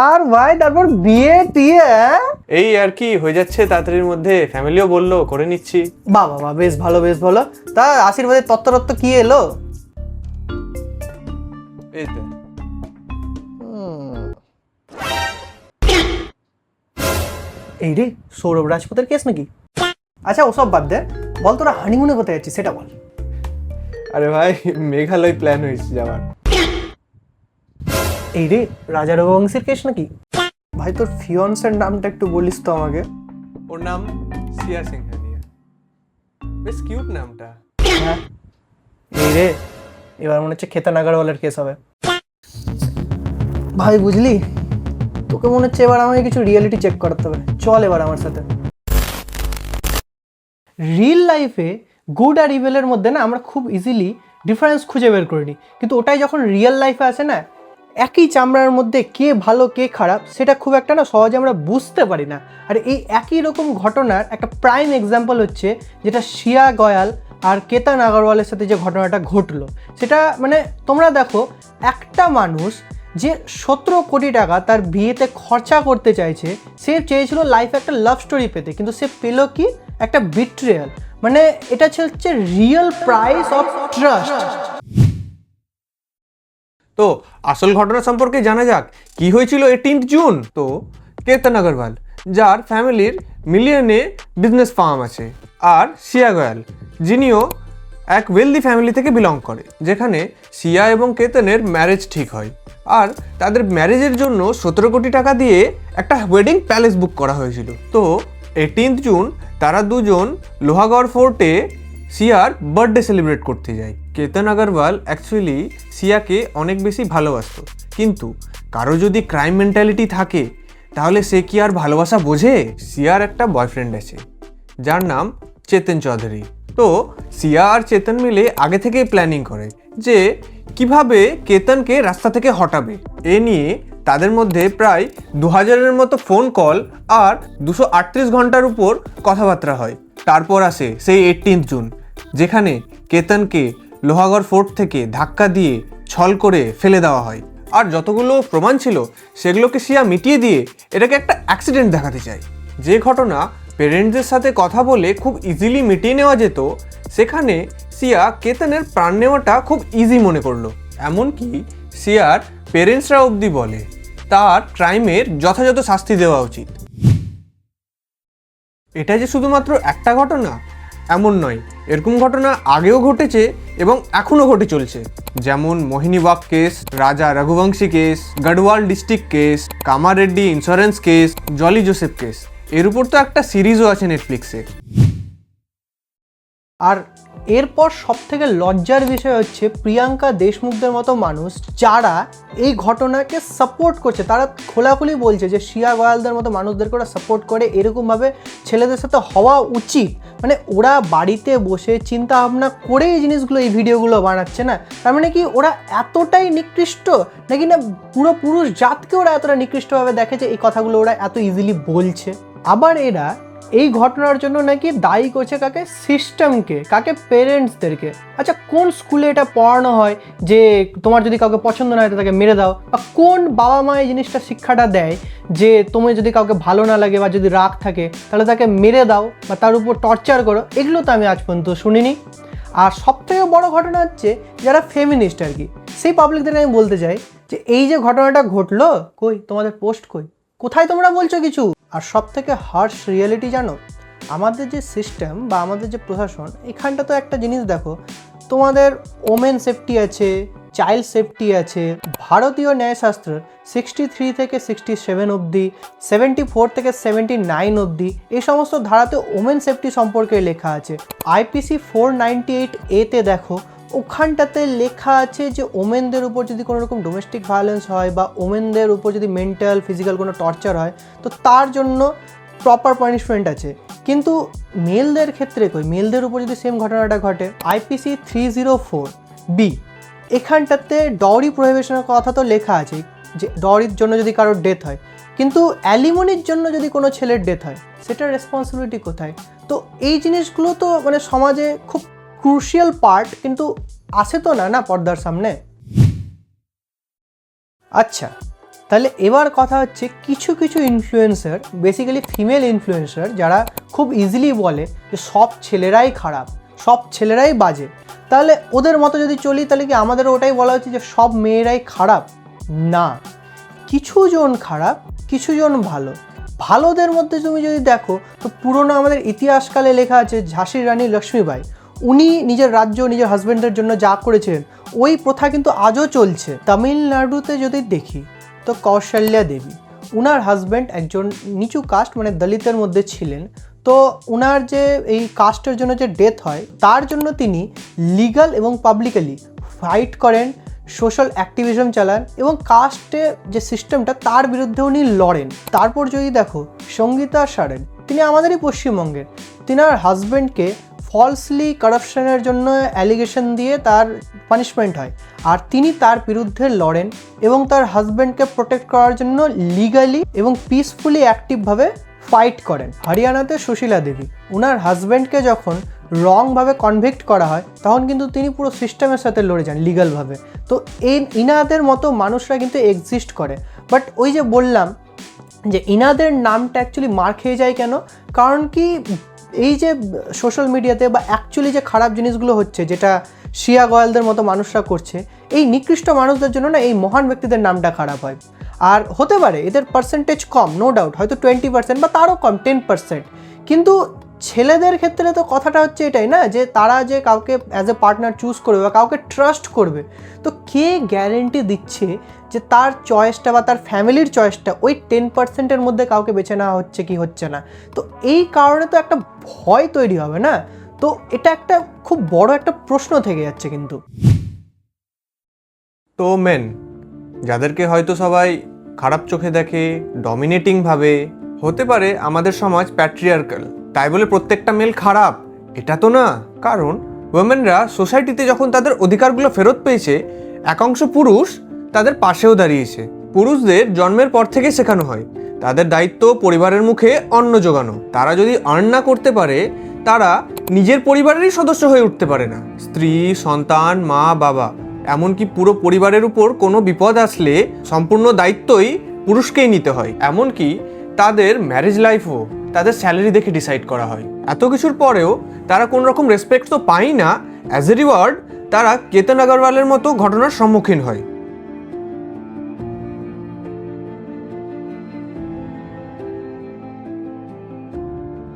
আর ভাই তারপর বিয়ে টিয়ে এই আর কি হয়ে যাচ্ছে তাড়াতাড়ির মধ্যে, ফ্যামিলিও বললো করে নিচ্ছি। বাহ বাবা, বেশ ভালো বেশ ভালো। তা আশীর্বাদের তত্ত্ব কি এলো? এই তো এই রে, সৌরভ রাজপুতের কেস নাকি? আচ্ছা ওসব বাদ দে, বল তোরা হানিমুনে কোথায় যাচ্ছিস সেটা বল। আরে ভাই মেঘালয় প্ল্যান হয়েছে যাওয়ার। এই রে, রাজা রঘুবংশীর কেস নাকি? ভাই তোর ফিয়ন্সের নামটা একটু বলিস তো আমাকে। ওর নাম সিয়া সিংহানিয়া, বেশ কিউট নামটা। হ্যাঁ। এই রে, এবার মনে হচ্ছে খেতান আগারওয়ালের কেস হবে। ভাই বুঝলি, তোকে মনে হচ্ছে এবার আমাকে কিছু রিয়েলিটি চেক করাতে হবে। চল এবার আমার সাথে। রিয়েল লাইফে গুড আর ইভিলের মধ্যে না আমরা খুব ইজিলি ডিফারেন্স খুঁজে বের করে নিই, কিন্তু ওটাই যখন রিয়েল লাইফে আসে না, একই চামড়ার মধ্যে কে ভালো কে খারাপ সেটা খুব একটা না সহজে আমরা বুঝতে পারি না। আর এই একই রকম ঘটনার একটা প্রাইম এক্সাম্পল হচ্ছে যেটা শ্রিয়া গয়াল আর কেতন আগারওয়ালের সাথে যে ঘটনাটা ঘটলো সেটা। মানে তোমরা দেখো, একটা মানুষ যে 17 কোটি টাকা তার বিয়েতে খরচা করতে চাইছে, সে চেয়েছিল লাইফে একটা লাভ স্টোরি পেতে, কিন্তু সে পেল কি? একটা বিট্রিয়াল। মানে এটা হচ্ছে রিয়েল প্রাইস অফ ট্রাস্ট। তো আসল ঘটনা সম্পর্কে জানা যাক, কি হয়েছিল 18 জুন। তো কেতন আগরওয়াল, যার ফ্যামিলির মিলিয়নে বিজনেস ফার্ম আছে, আর সিয়া গয়াল, যিনিও এক ওয়েলদি ফ্যামিলি থেকে বিলং করে, যেখানে সিয়া এবং কেতনের ম্যারেজ ঠিক হয়। আর তাদের ম্যারেজের জন্য 17 কোটি টাকা দিয়ে একটা ওয়েডিং প্যালেস বুক করা হয়েছিল। তো 18 জুন তারা দুজন লোহাগড় ফোর্টে সিয়ার বার্থডে সেলিব্রেট করতে যায়। কেতন আগরওয়াল অ্যাকচুয়ালি সিয়াকে অনেক বেশি ভালোবাসতো, কিন্তু কারো যদি ক্রাইম মেন্টালিটি থাকে তাহলে সে কি আর ভালোবাসা বোঝে? সিয়ার একটা বয়ফ্রেন্ড আছে যার নাম চেতন চৌধুরী। তো সিয়া আর চেতন মিলে আগে থেকেই প্ল্যানিং করে যে কিভাবে কেতনকে রাস্তা থেকে হটাবে। এ নিয়ে তাদের মধ্যে প্রায় 2000-এর মতো ফোন কল আর 238 ঘন্টার উপর কথাবার্তা হয়। তারপর আসে সেই 18 জুন, যেখানে কেতনকে লোহাগড় ফোর্ট থেকে ধাক্কা দিয়ে ছল করে ফেলে দেওয়া হয়। আর যতগুলো প্রমাণ ছিল সেগুলোকে সিয়া মিটিয়ে দিয়ে এটাকে একটা অ্যাক্সিডেন্ট দেখাতে চায়। যে ঘটনা পেরেন্টসদের সাথে কথা বলে খুব ইজিলি মিটিয়ে নেওয়া যেত, সেখানে সিয়া কেতনের প্রাণ নেওয়াটা খুব ইজি মনে করলো। এমনকি সিয়ার পেরেন্টসরা অবধি বলে তার ক্রাইমের যথাযথ শাস্তি দেওয়া উচিত। এটা যে শুধুমাত্র একটা ঘটনা এমন নয়, এরকম ঘটনা আগেও ঘটেছে এবং এখনও ঘটে চলছে। যেমন Mohinibagh case, Raja Raghuvanshi case, Garhwal district case, Kamareddy insurance case, Jolly Joseph case. এর উপর তো একটা সিরিজও আছে নেটফ্লিক্সে। আর এরপর সবথেকে লজ্জার বিষয় হচ্ছে প্রিয়াঙ্কা দেশমুখদের মতো মানুষ যারা এই ঘটনাকে সাপোর্ট করছে, তারা খোলাখুলি বলছে যে শ্রিয়া গয়ালদের মতো মানুষদেরকে ওরা সাপোর্ট করে, এরকমভাবে ছেলেদের সাথে হওয়া উচিত। মানে ওরা বাড়িতে বসে চিন্তা ভাবনা করে এই জিনিসগুলো, এই ভিডিওগুলো বানাচ্ছে না। তার মানে কি ওরা এতটাই নিকৃষ্ট নাকি না পুরো পুরুষ জাতকে ওরা এতটা নিকৃষ্টভাবে দেখে যে এই কথাগুলো ওরা এত ইজিলি বলছে। আবার এরা এই ঘটনার জন্য নাকি দায়ী করছে কাকে? সিস্টেমকে, কাকে? পেরেন্টসদেরকে। আচ্ছা কোন স্কুলে এটা পড়ানো হয় যে তোমার যদি কাউকে পছন্দ না হয় তাকে মেরে দাও? বা কোন বাবা মা এই জিনিসটা শিক্ষাটা দেয় যে তুমি যদি কাউকে ভালো না লাগে বা যদি রাগ থাকে তাহলে তাকে মেরে দাও বা তার উপর টর্চার করো? এগুলো তো আমি আজ পর্যন্ত শুনিনি। আর সবথেকে বড় ঘটনা হচ্ছে যারা ফেমিনিস্ট আর কি, সেই পাবলিকদেরকে আমি বলতে চাই যে এই যে ঘটনাটা ঘটলো, কই তোমাদের পোস্ট, কই কোথায় তোমরা বলছো কিছু? আর সব থেকে হার্শ রিয়েলিটি জানো, আমাদের যে সিস্টেম বা আমাদের যে প্রশাসন, এখানটা তো একটা জিনিস দেখো, তোমাদের ওমেন সেফটি আছে, চাইল্ড সেফটি আছে, ভারতীয় ন্যায়শাস্ত্র 63 থেকে 67 অবধি, 74 থেকে 79 অবধি এই সমস্ত ধারাতে ওমেন সেফটি সম্পর্কে লেখা আছে। আইপিসি 498A-তে দেখো, ওখানটাতে লেখা আছে যে ওমেনদের উপর যদি কোনো রকম ডোমেস্টিক ভায়োলেন্স হয় বা ওমেনদের উপর যদি মেন্টাল ফিজিক্যাল কোনো টর্চার হয় তো তার জন্য প্রপার পানিশমেন্ট আছে। কিন্তু মেলদের ক্ষেত্রে কই? মেলদের উপর যদি সেম ঘটনাটা ঘটে, আইপিসি 304B এখানটাতে ডরি প্রহিবিশনের কথা তো লেখা আছে যে ডরির জন্য যদি কারোর ডেথ হয়, কিন্তু অ্যালিমনির জন্য যদি কোনো ছেলের ডেথ হয় সেটার রেসপন্সিবিলিটি কোথায়? তো এই জিনিসগুলো তো মানে সমাজে খুব ক্রুশিয়াল পার্ট, কিন্তু আসে তো না পর্দার সামনে। আচ্ছা, তাহলে এবার কথা হচ্ছে কিছু কিছু ইনফ্লুয়েন্সার, বেসিক্যালি ফিমেল ইনফ্লুয়েন্সার, যারা খুব ইজিলি বলে যে সব ছেলেরাই খারাপ, সব ছেলেরাই বাজে। তাহলে ওদের মতো যদি চলি তাহলে কি আমাদের ওটাই বলা হচ্ছে যে সব মেয়েরাই খারাপ? না, কিছুজন খারাপ, কিছুজন ভালো। ভালোদের মধ্যে তুমি যদি দেখো তো পুরোনো আমাদের ইতিহাসকালে লেখা আছে ঝাঁসির রানী লক্ষ্মীবাই, উনি নিজের রাজ্য নিজের হাজব্যান্ডের জন্য যা করেছিলেন ওই প্রথা কিন্তু আজও চলছে। তামিলনাড়ুতে যদি দেখি তো কৌশল্যা দেবী, উনার হাজব্যান্ড একজন নিচু কাস্ট মানে দলিতের মধ্যে ছিলেন। তো উনার যে এই কাস্টের জন্য যে ডেথ হয় তার জন্য তিনি লিগাল এবং পাবলিকালি ফাইট করেন, সোশ্যাল অ্যাক্টিভিজম চালান এবং কাস্টে যে সিস্টেমটা তার বিরুদ্ধে উনি লড়েন। তারপর যদি দেখো সঙ্গীতা সারেন, তিনি আমাদেরই পশ্চিমবঙ্গের, তিনার হাজব্যান্ডকে ফলসলি কারাপশনের জন্য অ্যালিগেশন দিয়ে তার পানিশমেন্ট হয়, আর তিনি তার বিরুদ্ধে লড়েন এবং তার হাজব্যান্ডকে প্রোটেক্ট করার জন্য লিগালি এবং পিসফুলি অ্যাক্টিভভাবে ফাইট করেন। হরিয়ানাতে সুশীলা দেবী, ওনার হাজব্যান্ডকে যখন রংভাবে কনভিক্ট করা হয় তখন কিন্তু তিনি পুরো সিস্টেমের সাথে লড়ে যান লিগালভাবে। তো ইনাদের মতো মানুষরা কিন্তু এক্সিস্ট করে। বাট ওই যে বললাম যে ইনাদের নামটা অ্যাকচুয়ালি মার খেয়ে যায় কেন? কারণ কি এই যে সোশ্যাল মিডিয়াতে বা অ্যাকচুয়ালি যে খারাপ জিনিসগুলো হচ্ছে, যেটা শ্রিয়া গোয়ালদের মতো মানুষরা করছে, এই নিকৃষ্ট মানুষদের জন্য এই মহান ব্যক্তিদের নামটা খারাপ হয়। আর হতে পারে এদের পার্সেন্টেজ কম, নো ডাউট, হয়তো 20% বা তারও কম 10%, কিন্তু ছেলেদের ক্ষেত্রে তো কথাটা হচ্ছে এটাই না যে তারা যে কাউকে অ্যাজ এ পার্টনার চুজ করবে বা কাউকে ট্রাস্ট করবে, তো কে গ্যারেন্টি দিচ্ছে যে তার চয়েসটা বা তার ফ্যামিলির চয়েসটা ওই 10%-এর মধ্যে কাউকে বেছে নেওয়া হচ্ছে কি হচ্ছে না? তো এই কারণে তো একটা ভয় তৈরি হবে না? তো এটা একটা খুব বড় একটা প্রশ্ন থেকে যাচ্ছে কিন্তু। তো মেন যাদেরকে হয়তো সবাই খারাপ চোখে দেখে, ডমিনেটিং ভাবে, হতে পারে আমাদের সমাজ প্যাট্রিয়ার্কাল, তাই বলে প্রত্যেকটা মেল খারাপ এটা তো না। কারণ ওমেনরা সোসাইটিতে যখন তাদের অধিকারগুলো ফেরত পেয়েছে, একাংশ পুরুষ তাদের পাশেও দাঁড়িয়েছে। পুরুষদের জন্মের পর থেকে শেখানো হয় তাদের দায়িত্ব পরিবারের মুখে অন্ন জোগানো। তারা যদি আর্ন না করতে পারে তারা নিজের পরিবারেরই সদস্য হয়ে উঠতে পারে না। স্ত্রী, সন্তান, মা, বাবা, এমনকি পুরো পরিবারের উপর কোনো বিপদ আসলে সম্পূর্ণ দায়িত্বই পুরুষকেই নিতে হয়। এমনকি তাদের ম্যারেজ লাইফও তাদের স্যালারি দেখে ডিসাইড করা হয়। এত কিছুর পরেও তারা কোনো রকম রেসপেক্ট তো পায় না। অ্যাজ এ রিওয়ার্ড তারা কেতন আগরওয়ালের মতো ঘটনার সম্মুখীন হয়।